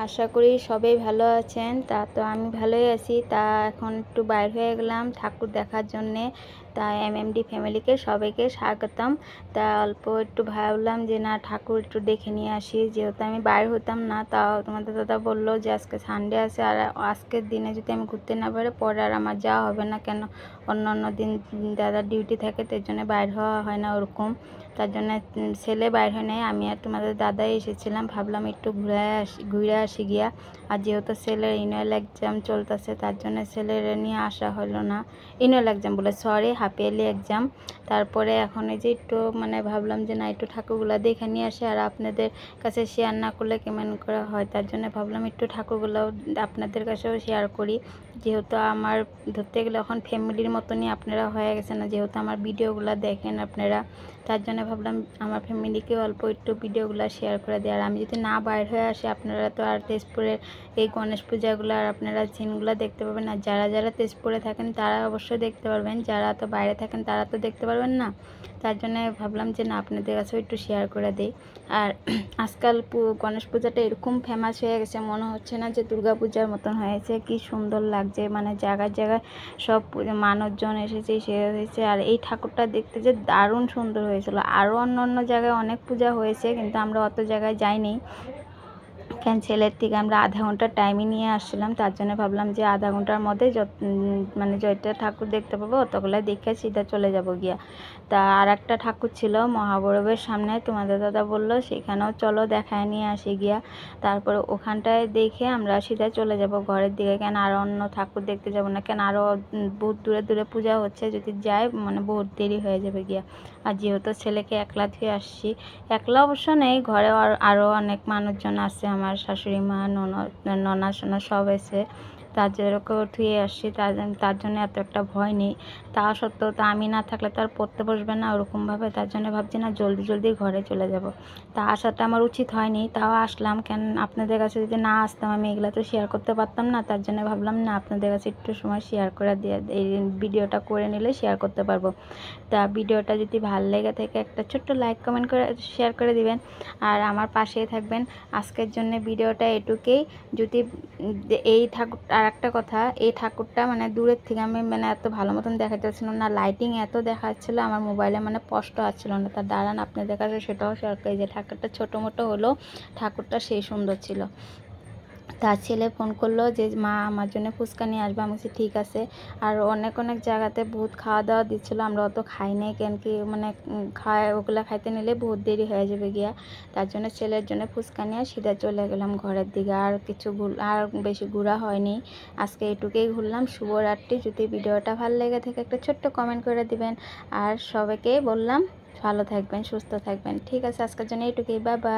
আশা করি সবাই ভালো আছেন। তো আমি ভালোই আছি। এখন একটু বাইর হয়ে গেলাম ঠাকুর দেখার জন্যে। এমএমডি ফ্যামিলিকে সবাইকে স্বাগতম। অল্প একটু ভাবলাম যে না, ঠাকুর একটু দেখে নিয়ে আসি, যেহেতু আমি বাইর হতাম না। তাও তোমাদের দাদা বললো যে আজকে সানডে আছে, আর আজকের দিনে যদি আমি ঘুরতে না পারি পরে আর আমার যাওয়া হবে না, কেন অন্য দিন দাদার ডিউটি থাকে, তার জন্য বাইর হওয়া হয় না ওরকম। তার জন্য ছেলে বাইর হয় নাই, আমি আর তোমাদের দাদাই এসেছিলাম। ভাবলাম একটু ঘুরে আসি গিয়া। আর যেহেতু ছেলের ইনুয়াল এক্সাম চলতেছে, তার জন্য ছেলের নিয়ে আসা হলো না। ইনুয়াল এক্সাম বলে, সরি, হাফ ইয়ারলি এক্সাম। তারপরে এখন এই যে একটু ভাবলাম যে না, একটু ঠাকুরগুলো দেখে নিয়ে আসে, আর আপনাদের কাছে শেয়ার না করলে কেমন করে হয়, তার জন্য ভাবলাম একটু ঠাকুরগুলো আপনাদের কাছেও শেয়ার করি। যেহেতু আমার ধরতে গেলে এখন ফ্যামিলির মতনই আপনারা হয়ে গেছে না, যেহেতু আমার ভিডিওগুলো দেখেন আপনারা, তার জন্য ভাবলাম আমার ফ্যামিলিকে অল্প একটু ভিডিওগুলো শেয়ার করে দেয়। আর আমি যদি না বাইর হয়ে আসি, আপনারা তো আর তেজপুরের এই গণেশ পূজাগুলো আর আপনারা সিনগুলো দেখতে পাবেন না। যারা যারা তেজপুরে থাকেন তারা অবশ্যই দেখতে পারবেন, যারা তো বাইরে থাকেন তারা তো দেখতে পারবেন না। তার জন্য ভাবলাম যে না, আপনাদের কাছেও একটু শেয়ার করে দিই। আর আজকাল গণেশ পূজাটা এরকম ফেমাস হয়ে গেছে, মনে হচ্ছে না যে দুর্গা পূজার মতন হয়েছে। কি সুন্দর লাগছে, জায়গায় জায়গায় সব মানুষজন এসেছে, সে হয়েছে। আর এই ঠাকুরটা দেখতে যে দারুণ সুন্দর হয়েছিল। আরও অন্য জায়গায় অনেক পূজা হয়েছে, কিন্তু আমরা অত জায়গায় যাইনি, কেন ছেলের থেকে আমরা আধা ঘন্টা টাইমই নিয়ে আসছিলাম। তার জন্য ভাবলাম যে আধা ঘন্টার মধ্যে জয়টা ঠাকুর দেখতে পাবো, অতগুলো দেখে সিধা চলে যাব গিয়া। আর একটা ঠাকুর ছিল মহাবরবের সামনে, তোমাদের দাদা বললো সেখানেও চলো দেখায় নিয়ে আসি গিয়া। তারপরে ওখানটায় দেখে আমরা সিধা চলে যাব ঘরের দিকে, কেন আর অন্য ঠাকুর দেখতে যাব না, কেন আরও বহুত দূরে দূরে পূজা হচ্ছে, যদি যাই বহুত দেরি হয়ে যাবে গিয়া। আর যেহেতু ছেলেকে একলা ধুয়ে আসছি, একলা অবশ্য নেই, ঘরে আরও অনেক মানুষজন আছে, আমার শাশুড়ি মা, ননা সোনা সব এসে, তার যেরকম ধুয়ে আসছি, তার জন্য এত একটা ভয় নেই। তা সত্ত্বেও তো আমি না থাকলে তো আর পড়তে বসবে না ওরকমভাবে, তার জন্য ভাবছি না জলদি জলদি ঘরে চলে যাব। আসাটা আমার উচিত হয়নি, তাও আসলাম। কেন আপনাদের কাছে যদি না আসতাম আমি এগুলো তো শেয়ার করতে পারতাম না, তার জন্য ভাবলাম না, আপনাদের কাছে একটু সময় শেয়ার করে দিয়ে এই ভিডিওটা করে নিলে শেয়ার করতে পারবো। ভিডিওটা যদি ভালো লেগে থাকে একটা ছোট্ট লাইক কমেন্ট করে শেয়ার করে দিবেন, আর আমার পাশেই থাকবেন। আজকের জন্য ভিডিওটা এটুকুই। যদি এই ঠাকুর, আর একটা কথা, এই ঠাকুরটা দূরের থেকে আমি এত ভালো মতন দেখাতে পারছিলাম না, লাইটিং এত দেখাচ্ছিলো আমার মোবাইলে, স্পষ্ট আসছিল না। তার দাঁড়ান আপনাদের কাছে সেটাও শেয়ার করি, যে ঠাকুরটা ছোটো মোটো হলো, ঠাকুরটা সেই সুন্দর ছিল। তার ছেলে ফোন করলো যে মা আমার জন্য ফুচকা নিয়ে আসবে, আমি বলছি ঠিক আছে। আর অনেক জায়গাতে বহুত খাওয়া দাওয়া দিচ্ছিলো, আমরা অত খাই নাই, কেন কি ওগুলো খাইতে নিলে বহুত দেরি হয়ে যাবে গিয়া। তার জন্য ছেলের জন্য ফুচকা নিয়ে সিধা চলে গেলাম ঘরের দিকে। আর বেশি ঘোরা হয়নি, আজকে এটুকুই ঘুরলাম। শুভরাত্রি। যদি ভিডিওটা ভালো লেগে থাকে একটা ছোট্ট কমেন্ট করে দিবেন, আর সবাইকে বললাম ভালো থাকবেন, সুস্থ থাকবেন। ঠিক আছে, আজকের জন্য এটুকুই, বাই বাই।